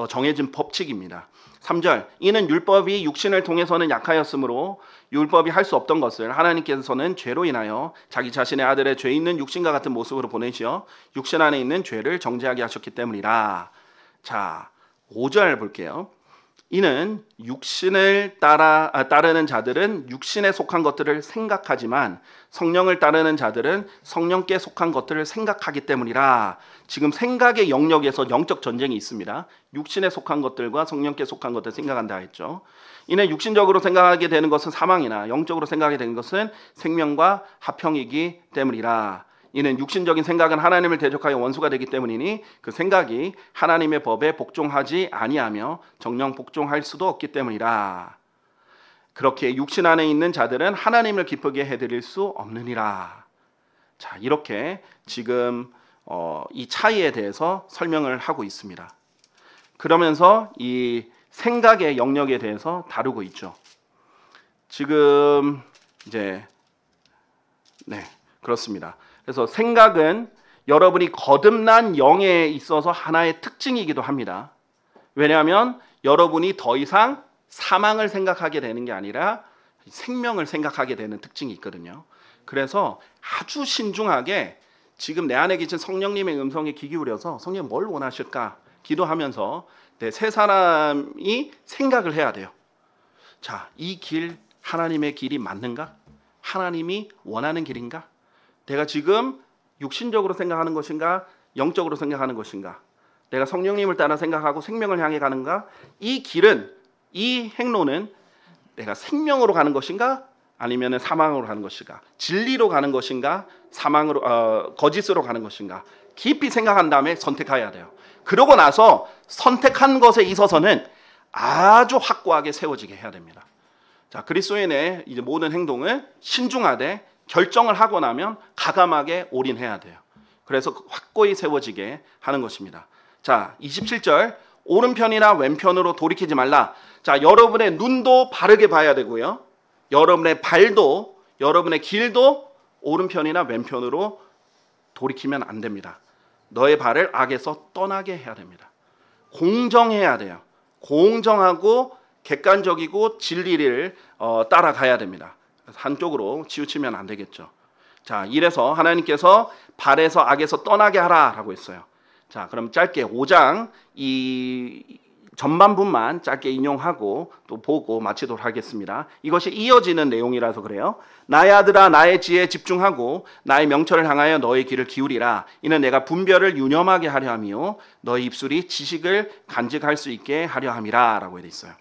정해진 법칙입니다. 3절, 이는 율법이 육신을 통해서는 약하였으므로 율법이 할 수 없던 것을 하나님께서는 죄로 인하여 자기 자신의 아들의 죄 있는 육신과 같은 모습으로 보내시어 육신 안에 있는 죄를 정죄하게 하셨기 때문이라. 자, 5절 볼게요. 이는 육신을 따르는 자들은 육신에 속한 것들을 생각하지만 성령을 따르는 자들은 성령께 속한 것들을 생각하기 때문이라. 지금 생각의 영역에서 영적 전쟁이 있습니다. 육신에 속한 것들과 성령께 속한 것들을 생각한다 했죠. 이는 육신적으로 생각하게 되는 것은 사망이나 영적으로 생각하게 되는 것은 생명과 화평이기 때문이라. 이는 육신적인 생각은 하나님을 대적하여 원수가 되기 때문이니 그 생각이 하나님의 법에 복종하지 아니하며 정녕 복종할 수도 없기 때문이라. 그렇게 육신 안에 있는 자들은 하나님을 기쁘게 해드릴 수 없느니라. 자, 이렇게 지금 이 차이에 대해서 설명을 하고 있습니다. 그러면서 이 생각의 영역에 대해서 다루고 있죠. 지금 이제 그렇습니다. 그래서 생각은 여러분이 거듭난 영에 있어서 하나의 특징이기도 합니다. 왜냐하면 여러분이 더 이상 사망을 생각하게 되는 게 아니라 생명을 생각하게 되는 특징이 있거든요. 그래서 아주 신중하게 지금 내 안에 계신 성령님의 음성에 귀 기울여서 성령님 뭘 원하실까 기도하면서 내 세 사람이 생각을 해야 돼요. 자, 이 길 하나님의 길이 맞는가? 하나님이 원하는 길인가? 내가 지금 육신적으로 생각하는 것인가? 영적으로 생각하는 것인가? 내가 성령님을 따라 생각하고 생명을 향해 가는가? 이 길은, 이 행로는 내가 생명으로 가는 것인가? 아니면 사망으로 가는 것인가? 진리로 가는 것인가? 거짓으로 가는 것인가? 깊이 생각한 다음에 선택해야 돼요. 그러고 나서 선택한 것에 있어서는 아주 확고하게 세워지게 해야 됩니다. 자, 그리스도인의 이제 모든 행동을 신중하되 결정을 하고 나면 가감하게 올인해야 돼요. 그래서 확고히 세워지게 하는 것입니다. 자, 27절, 오른편이나 왼편으로 돌이키지 말라. 자, 여러분의 눈도 바르게 봐야 되고요. 여러분의 발도, 여러분의 길도 오른편이나 왼편으로 돌이키면 안 됩니다. 너의 발을 악에서 떠나게 해야 됩니다. 공정해야 돼요. 공정하고 객관적이고 진리를 따라가야 됩니다. 한쪽으로 치우치면 안 되겠죠. 자, 이래서 하나님께서 발에서 악에서 떠나게 하라라고 했어요. 자, 그럼 짧게 5장 이 전반부만 짧게 인용하고 또 보고 마치도록 하겠습니다. 이것이 이어지는 내용이라서 그래요. 나의 아들아, 나의 지혜에 집중하고 나의 명철을 향하여 너의 귀를 기울이라. 이는 내가 분별을 유념하게 하려 함이요 너의 입술이 지식을 간직할 수 있게 하려 함이라 라고 되어 있어요.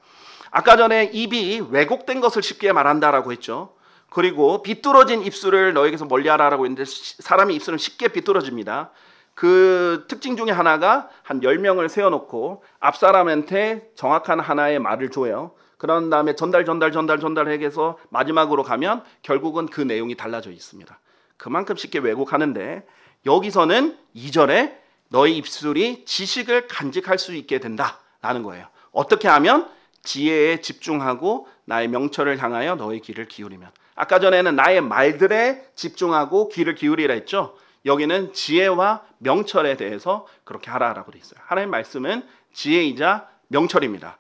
아까 전에 입이 왜곡된 것을 쉽게 말한다라고 했죠. 그리고 비뚤어진 입술을 너에게서 멀리하라라고 했는데 사람의 입술은 쉽게 비뚤어집니다. 그 특징 중에 하나가 한 10명을 세워놓고 앞사람한테 정확한 하나의 말을 줘요. 그런 다음에 전달해서 마지막으로 가면 결국은 그 내용이 달라져 있습니다. 그만큼 쉽게 왜곡하는데 여기서는 2절에 너의 입술이 지식을 간직할 수 있게 된다라는 거예요. 어떻게 하면? 지혜에 집중하고 나의 명철을 향하여 너의 귀를 기울이면. 아까 전에는 나의 말들에 집중하고 귀를 기울이라 했죠. 여기는 지혜와 명철에 대해서 그렇게 하라라고 되어 있어요. 하나님의 말씀은 지혜이자 명철입니다.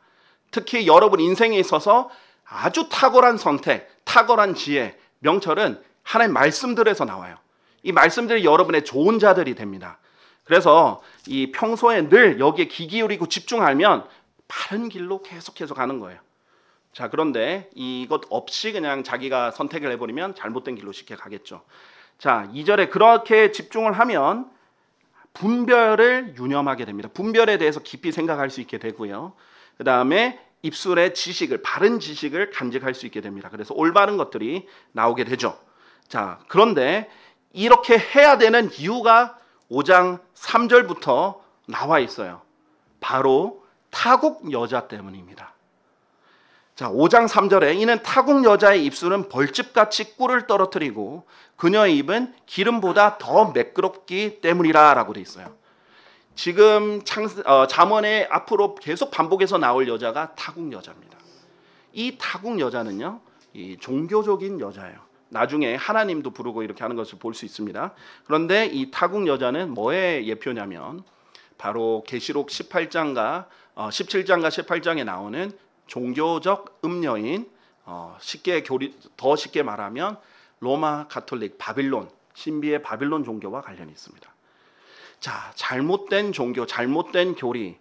특히 여러분 인생에 있어서 아주 탁월한 선택, 탁월한 지혜, 명철은 하나님의 말씀들에서 나와요. 이 말씀들이 여러분의 좋은 자들이 됩니다. 그래서 이 평소에 늘 여기에 귀 기울이고 집중하면 바른 길로 계속해서 가는 거예요. 자, 그런데 이것 없이 그냥 자기가 선택을 해버리면 잘못된 길로 쉽게 가겠죠. 자, 2절에 그렇게 집중을 하면 분별을 유념하게 됩니다. 분별에 대해서 깊이 생각할 수 있게 되고요. 그 다음에 입술의 지식을, 바른 지식을 간직할 수 있게 됩니다. 그래서 올바른 것들이 나오게 되죠. 자, 그런데 이렇게 해야 되는 이유가 5장 3절부터 나와 있어요. 바로 타국 여자 때문입니다. 자, 5장 3절에 이는 타국 여자의 입술은 벌집같이 꿀을 떨어뜨리고 그녀의 입은 기름보다 더 매끄럽기 때문이라 라고 돼 있어요. 지금 잠언에 앞으로 계속 반복해서 나올 여자가 타국 여자입니다. 이 타국 여자는요, 이 종교적인 여자예요. 나중에 하나님도 부르고 이렇게 하는 것을 볼 수 있습니다. 그런데 이 타국 여자는 뭐의 예표냐면 바로 계시록 17장과 18장에 나오는 종교적 음녀인, 더 쉽게 말하면 로마 가톨릭 바빌론, 신비의 바빌론 종교와 관련이 있습니다. 자, 잘못된 종교, 잘못된 교리의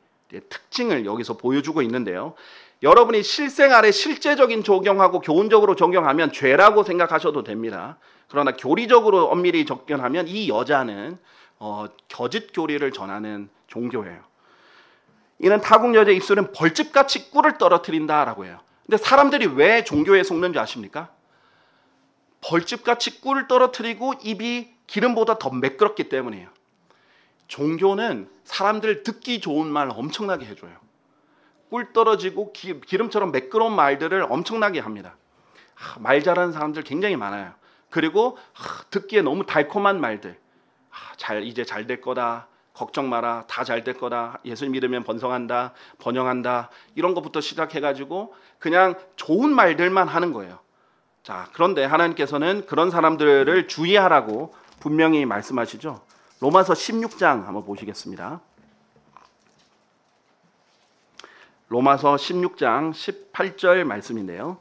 특징을 여기서 보여주고 있는데요. 여러분이 실생활에 실제적인 적용하고 교훈적으로 적용하면 죄라고 생각하셔도 됩니다. 그러나 교리적으로 엄밀히 접근하면 이 여자는 거짓 교리를 전하는 종교예요. 이는 타국 여자의 입술은 벌집같이 꿀을 떨어뜨린다라고 해요. 근데 사람들이 왜 종교에 속는지 아십니까? 벌집같이 꿀을 떨어뜨리고 입이 기름보다 더 매끄럽기 때문이에요. 종교는 사람들 듣기 좋은 말 엄청나게 해줘요. 꿀 떨어지고 기름처럼 매끄러운 말들을 엄청나게 합니다. 말 잘하는 사람들 굉장히 많아요. 그리고 듣기에 너무 달콤한 말들, 이제 잘 될 거다, 걱정 마라, 다 잘 될 거다, 예수님 믿으면 번성한다, 번영한다, 이런 것부터 시작해가지고 그냥 좋은 말들만 하는 거예요. 자, 그런데 하나님께서는 그런 사람들을 주의하라고 분명히 말씀하시죠. 로마서 16장 한번 보시겠습니다. 로마서 16장 18절 말씀인데요.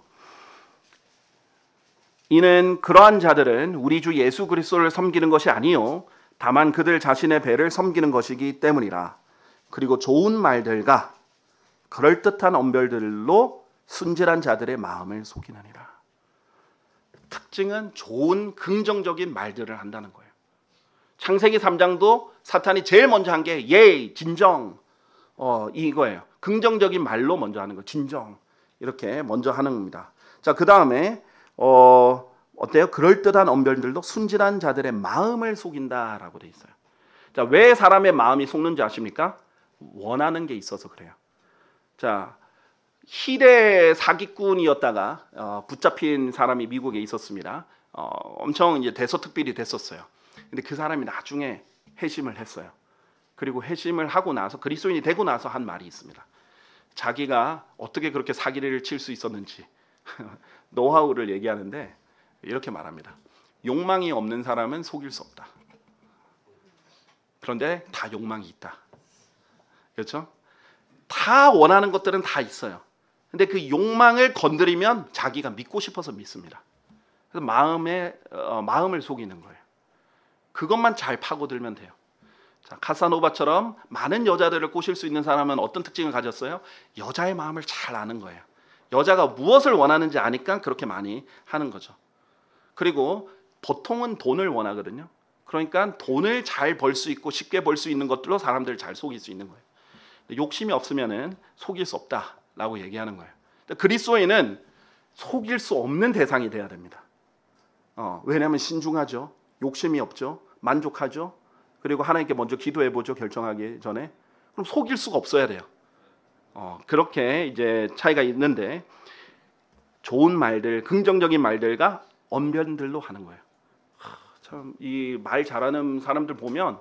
이는 그러한 자들은 우리 주 예수 그리스도를 섬기는 것이 아니요 다만 그들 자신의 배를 섬기는 것이기 때문이라. 그리고 좋은 말들과 그럴듯한 언변들로 순진한 자들의 마음을 속이느니라. 특징은 좋은 긍정적인 말들을 한다는 거예요. 창세기 3장도 사탄이 제일 먼저 한 게 예의, 진정, 이거예요. 긍정적인 말로 먼저 하는 거, 진정, 이렇게 먼저 하는 겁니다. 자, 그 다음에 어때요? 그럴듯한 언변들도 순진한 자들의 마음을 속인다라고 돼 있어요. 자, 왜 사람의 마음이 속는지 아십니까? 원하는 게 있어서 그래요. 자, 희대 사기꾼이었다가 붙잡힌 사람이 미국에 있었습니다. 엄청 이제 대서특필이 됐었어요. 근데 그 사람이 나중에 회심을 했어요. 그리고 회심을 하고 나서 그리스도인이 되고 나서 한 말이 있습니다. 자기가 어떻게 그렇게 사기를 칠 수 있었는지 노하우를 얘기하는데 이렇게 말합니다. 욕망이 없는 사람은 속일 수 없다. 그런데 다 욕망이 있다. 그렇죠? 다 원하는 것들은 다 있어요. 근데 그 욕망을 건드리면 자기가 믿고 싶어서 믿습니다. 그래서 마음을 속이는 거예요. 그것만 잘 파고들면 돼요. 자, 카사노바처럼 많은 여자들을 꼬실 수 있는 사람은 어떤 특징을 가졌어요? 여자의 마음을 잘 아는 거예요. 여자가 무엇을 원하는지 아니까 그렇게 많이 하는 거죠. 그리고 보통은 돈을 원하거든요. 그러니까 돈을 잘 벌 수 있고 쉽게 벌 수 있는 것들로 사람들을 잘 속일 수 있는 거예요. 욕심이 없으면은 속일 수 없다라고 얘기하는 거예요. 그리스도인은 속일 수 없는 대상이 돼야 됩니다. 왜냐하면 신중하죠. 욕심이 없죠. 만족하죠. 그리고 하나님께 먼저 기도해보죠. 결정하기 전에. 그럼 속일 수가 없어야 돼요. 그렇게 이제 차이가 있는데 좋은 말들, 긍정적인 말들과 언변들로 하는 거예요. 참 이 말 잘하는 사람들 보면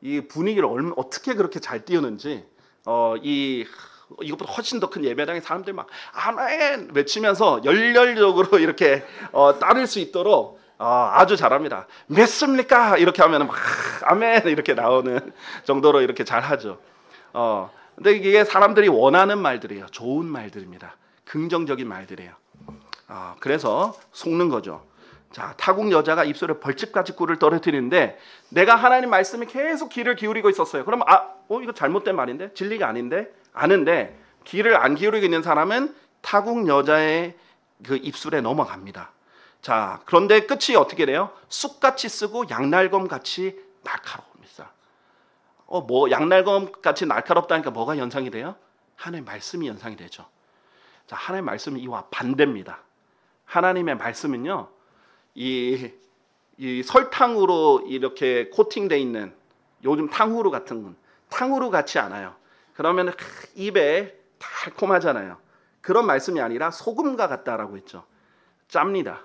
이 분위기를 어떻게 그렇게 잘 띄우는지 이것보다 훨씬 더 큰 예배당에 사람들 막 아멘 외치면서 열렬적으로 이렇게 따를 수 있도록 아주 잘합니다. 믿습니까? 이렇게 하면 막 아멘 이렇게 나오는 정도로 이렇게 잘하죠. 근데 이게 사람들이 원하는 말들이에요. 좋은 말들입니다. 긍정적인 말들이에요. 그래서 속는 거죠. 자, 타국 여자가 입술에 벌집같이 꿀을 떨어뜨리는데 내가 하나님 말씀에 계속 귀를 기울이고 있었어요. 그럼 이거 잘못된 말인데 진리가 아닌데 아는데 귀를 안 기울이고 있는 사람은 타국 여자의 그 입술에 넘어갑니다. 자, 그런데 끝이 어떻게 돼요? 쑥같이 쓰고 양날검같이 날카로웁니다. 양날검같이 날카롭다니까 뭐가 연상이 돼요? 하나님의 말씀이 연상이 되죠. 자, 하나님의 말씀은 이와 반대입니다. 하나님의 말씀은요, 이 설탕으로 이렇게 코팅돼 있는 요즘 탕후루 같은 건 탕후루 같지 않아요. 그러면 입에 달콤하잖아요. 그런 말씀이 아니라 소금과 같다라고 했죠. 짭니다.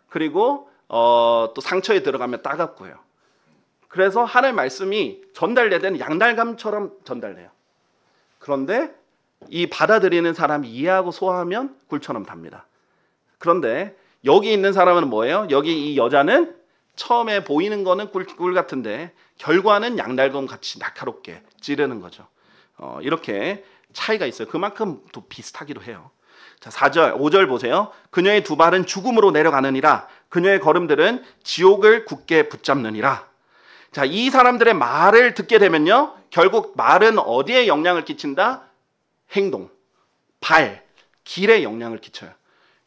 그리고 또 상처에 들어가면 따갑고요. 그래서 하나님의 말씀이 전달되는 양달감처럼 전달돼요. 그런데 이 받아들이는 사람이 이해하고 소화하면 굴처럼 답니다. 그런데 여기 있는 사람은 뭐예요? 여기 이 여자는 처음에 보이는 거는 꿀 같은데 결과는 양달검 같이 날카롭게 찌르는 거죠. 이렇게 차이가 있어요. 그만큼 또 비슷하기도 해요. 자, 4절, 5절 보세요. 그녀의 두 발은 죽음으로 내려가느니라. 그녀의 걸음들은 지옥을 굳게 붙잡느니라. 자, 이 사람들의 말을 듣게 되면요, 결국 말은 어디에 영향을 끼친다? 행동, 발, 길에 영향을 끼쳐요.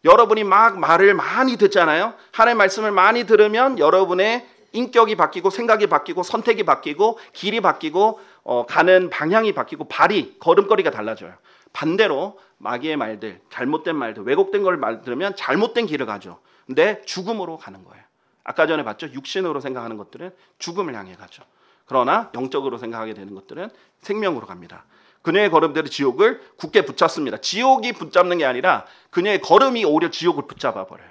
여러분이 막 말을 많이 듣잖아요. 하나님의 말씀을 많이 들으면 여러분의 인격이 바뀌고 생각이 바뀌고 선택이 바뀌고 길이 바뀌고 가는 방향이 바뀌고 발이 걸음걸이가 달라져요. 반대로 마귀의 말들, 잘못된 말들, 왜곡된 걸 말 들으면 잘못된 길을 가죠. 근데 죽음으로 가는 거예요. 아까 전에 봤죠? 육신으로 생각하는 것들은 죽음을 향해 가죠. 그러나 영적으로 생각하게 되는 것들은 생명으로 갑니다. 그녀의 걸음들이 지옥을 굳게 붙잡습니다. 지옥이 붙잡는 게 아니라 그녀의 걸음이 오히려 지옥을 붙잡아 버려요.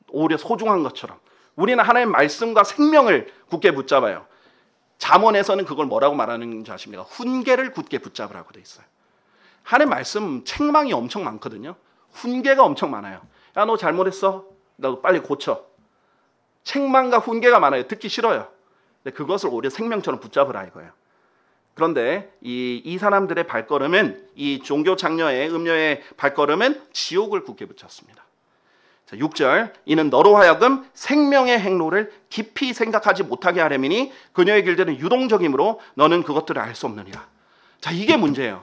오히려 소중한 것처럼. 우리는 하나님의 말씀과 생명을 굳게 붙잡아요. 잠언에서는 그걸 뭐라고 말하는 줄 아십니까? 훈계를 굳게 붙잡으라고 돼 있어요. 하나님의 말씀 책망이 엄청 많거든요. 훈계가 엄청 많아요. 야, 너 잘못했어. 너 빨리 고쳐. 책망과 훈계가 많아요. 듣기 싫어요. 근데 그것을 오히려 생명처럼 붙잡으라 이거예요. 그런데 이 사람들의 발걸음은, 이 종교 장녀의 음녀의 발걸음은 지옥을 굳게 붙였습니다. 자, 6절, 이는 너로 하여금 생명의 행로를 깊이 생각하지 못하게 하려니 그녀의 길들은 유동적이므로 너는 그것들을 알 수 없느니라. 자, 이게 문제예요.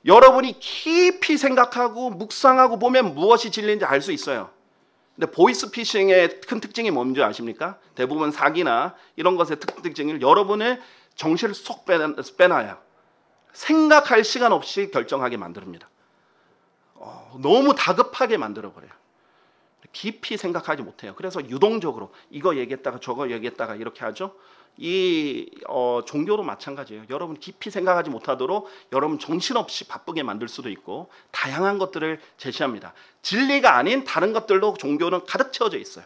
여러분이 깊이 생각하고 묵상하고 보면 무엇이 진리인지 알 수 있어요. 근데 보이스피싱의 큰 특징이 뭔지 아십니까? 대부분 사기나 이런 것의 특징을 여러분의 정신을 쏙 빼놔요. 생각할 시간 없이 결정하게 만듭니다. 너무 다급하게 만들어버려요. 깊이 생각하지 못해요. 그래서 유동적으로 이거 얘기했다가 저거 얘기했다가 이렇게 하죠. 이 종교도 마찬가지예요. 여러분 깊이 생각하지 못하도록 여러분 정신없이 바쁘게 만들 수도 있고 다양한 것들을 제시합니다. 진리가 아닌 다른 것들로 종교는 가득 채워져 있어요.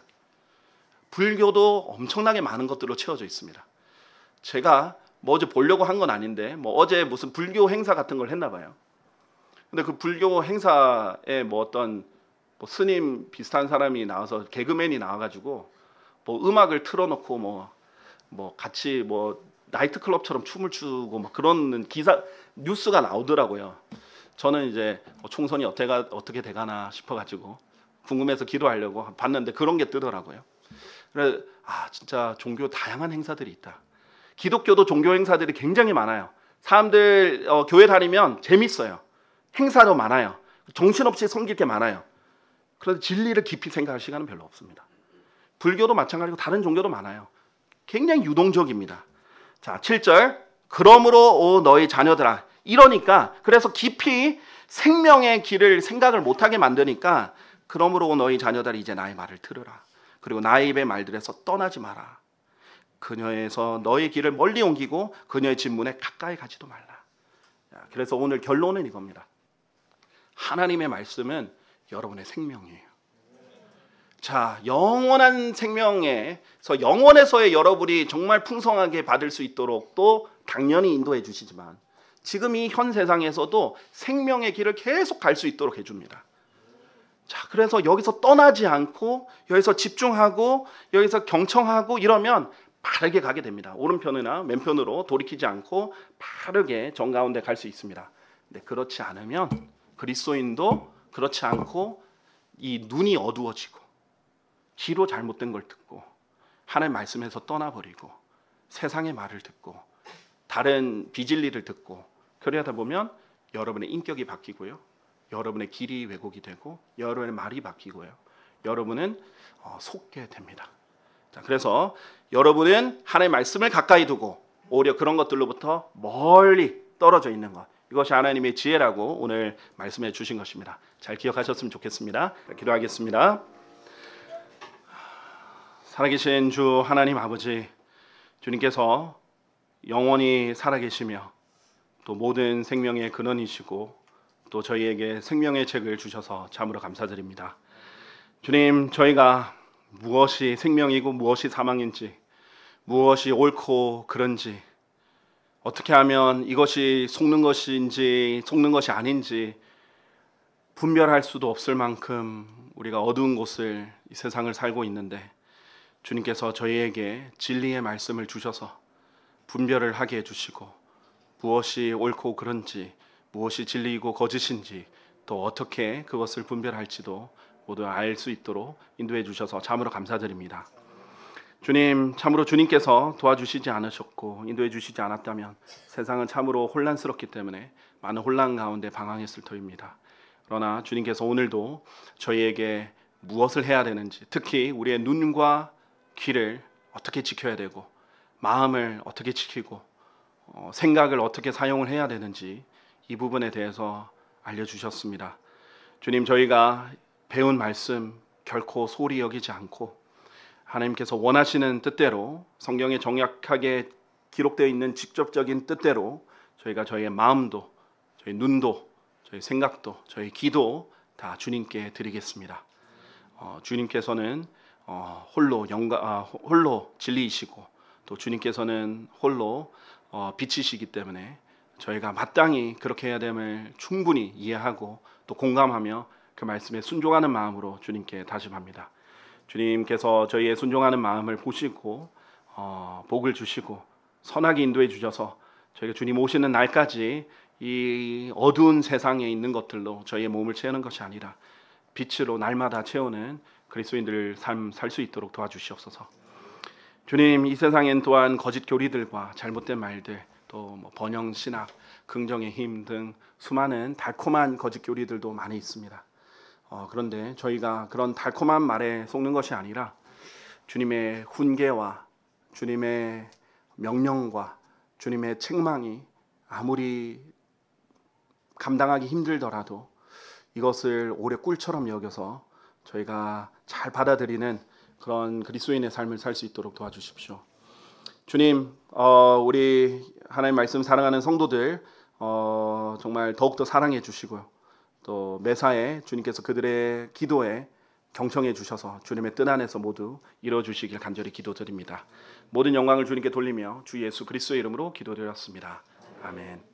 불교도 엄청나게 많은 것들로 채워져 있습니다. 제가 뭐 어제 보려고 한 건 아닌데 뭐 어제 무슨 불교 행사 같은 걸 했나 봐요. 근데 그 불교 행사에 뭐 어떤 뭐 스님 비슷한 사람이 나와서 개그맨이 나와가지고 뭐 음악을 틀어놓고 뭐 같이 뭐 나이트클럽처럼 춤을 추고 막 그런 기사 뉴스가 나오더라고요. 저는 이제 총선이 어떻게 돼가나 싶어가지고 궁금해서 기도하려고 봤는데 그런 게 뜨더라고요. 그래서 진짜 종교 다양한 행사들이 있다. 기독교도 종교 행사들이 굉장히 많아요. 사람들 교회 다니면 재밌어요. 행사도 많아요. 정신없이 섬길 게 많아요. 그런데 진리를 깊이 생각할 시간은 별로 없습니다. 불교도 마찬가지고 다른 종교도 많아요. 굉장히 유동적입니다. 자, 7절. 그러므로 너희 자녀들아. 이러니까 그래서 깊이 생명의 길을 생각을 못하게 만드니까 그러므로 너희 자녀들아 이제 나의 말을 들으라. 그리고 나의 입의 말들에서 떠나지 마라. 그녀에서 너의 길을 멀리 옮기고 그녀의 진문에 가까이 가지도 말라. 그래서 오늘 결론은 이겁니다. 하나님의 말씀은 여러분의 생명이에요. 자, 영원한 생명에서 영원에서의 여러분이 정말 풍성하게 받을 수 있도록 또 당연히 인도해 주시지만 지금 이 현 세상에서도 생명의 길을 계속 갈 수 있도록 해줍니다. 자, 그래서 여기서 떠나지 않고 여기서 집중하고 여기서 경청하고 이러면 빠르게 가게 됩니다. 오른편이나 왼편으로 돌이키지 않고 빠르게 정 가운데 갈 수 있습니다. 근데 그렇지 않으면 그리스도인도 그렇지 않고 이 눈이 어두워지고 귀로 잘못된 걸 듣고 하나님의 말씀에서 떠나버리고 세상의 말을 듣고 다른 비진리를 듣고 그러다 보면 여러분의 인격이 바뀌고요. 여러분의 길이 왜곡이 되고 여러분의 말이 바뀌고요. 여러분은 속게 됩니다. 자, 그래서 여러분은 하나님의 말씀을 가까이 두고 오히려 그런 것들로부터 멀리 떨어져 있는 것. 이것이 하나님의 지혜라고 오늘 말씀해 주신 것입니다. 잘 기억하셨으면 좋겠습니다. 기도하겠습니다. 살아계신 주 하나님 아버지, 주님께서 영원히 살아계시며 또 모든 생명의 근원이시고 또 저희에게 생명의 책을 주셔서 참으로 감사드립니다. 주님, 저희가 무엇이 생명이고 무엇이 사망인지, 무엇이 옳고 그른지, 어떻게 하면 이것이 속는 것인지 속는 것이 아닌지 분별할 수도 없을 만큼 우리가 어두운 곳을, 이 세상을 살고 있는데, 주님께서 저희에게 진리의 말씀을 주셔서 분별을 하게 해주시고, 무엇이 옳고 그른지, 무엇이 진리이고 거짓인지, 또 어떻게 그것을 분별할지도 모두 알 수 있도록 인도해 주셔서 참으로 감사드립니다. 주님, 참으로 주님께서 도와주시지 않으셨고 인도해 주시지 않았다면 세상은 참으로 혼란스럽기 때문에 많은 혼란 가운데 방황했을 터입니다. 그러나 주님께서 오늘도 저희에게 무엇을 해야 되는지, 특히 우리의 눈과 귀를 어떻게 지켜야 되고 마음을 어떻게 지키고 생각을 어떻게 사용을 해야 되는지 이 부분에 대해서 알려주셨습니다. 주님, 저희가 배운 말씀 결코 소홀히 여기지 않고 하나님께서 원하시는 뜻대로, 성경에 정확하게 기록되어 있는 직접적인 뜻대로 저희가 저희의 마음도, 저희 눈도, 저희 생각도, 저희 기도 다 주님께 드리겠습니다. 주님께서는 홀로 진리이시고 또 주님께서는 홀로 빛이시기 때문에 저희가 마땅히 그렇게 해야 됨을 충분히 이해하고 또 공감하며 그 말씀에 순종하는 마음으로 주님께 다짐합니다. 주님께서 저희의 순종하는 마음을 보시고 복을 주시고 선하게 인도해 주셔서 저희가 주님 오시는 날까지 이 어두운 세상에 있는 것들로 저희의 몸을 채우는 것이 아니라 빛으로 날마다 채우는 그리스도인들 삶 살 수 있도록 도와주시옵소서. 주님, 이 세상엔 또한 거짓 교리들과 잘못된 말들, 또 번영 신학, 긍정의 힘 등 수많은 달콤한 거짓 교리들도 많이 있습니다. 그런데 저희가 그런 달콤한 말에 속는 것이 아니라 주님의 훈계와 주님의 명령과 주님의 책망이 아무리 감당하기 힘들더라도 이것을 오래 꿀처럼 여겨서 저희가 잘 받아들이는 그런 그리스도인의 삶을 살 수 있도록 도와주십시오. 주님, 우리 하나님 말씀 사랑하는 성도들 정말 더욱더 사랑해 주시고요. 또 매사에 주님께서 그들의 기도에 경청해 주셔서 주님의 뜻 안에서 모두 이루어 주시길 간절히 기도드립니다. 모든 영광을 주님께 돌리며 주 예수 그리스도의 이름으로 기도드렸습니다. 아멘.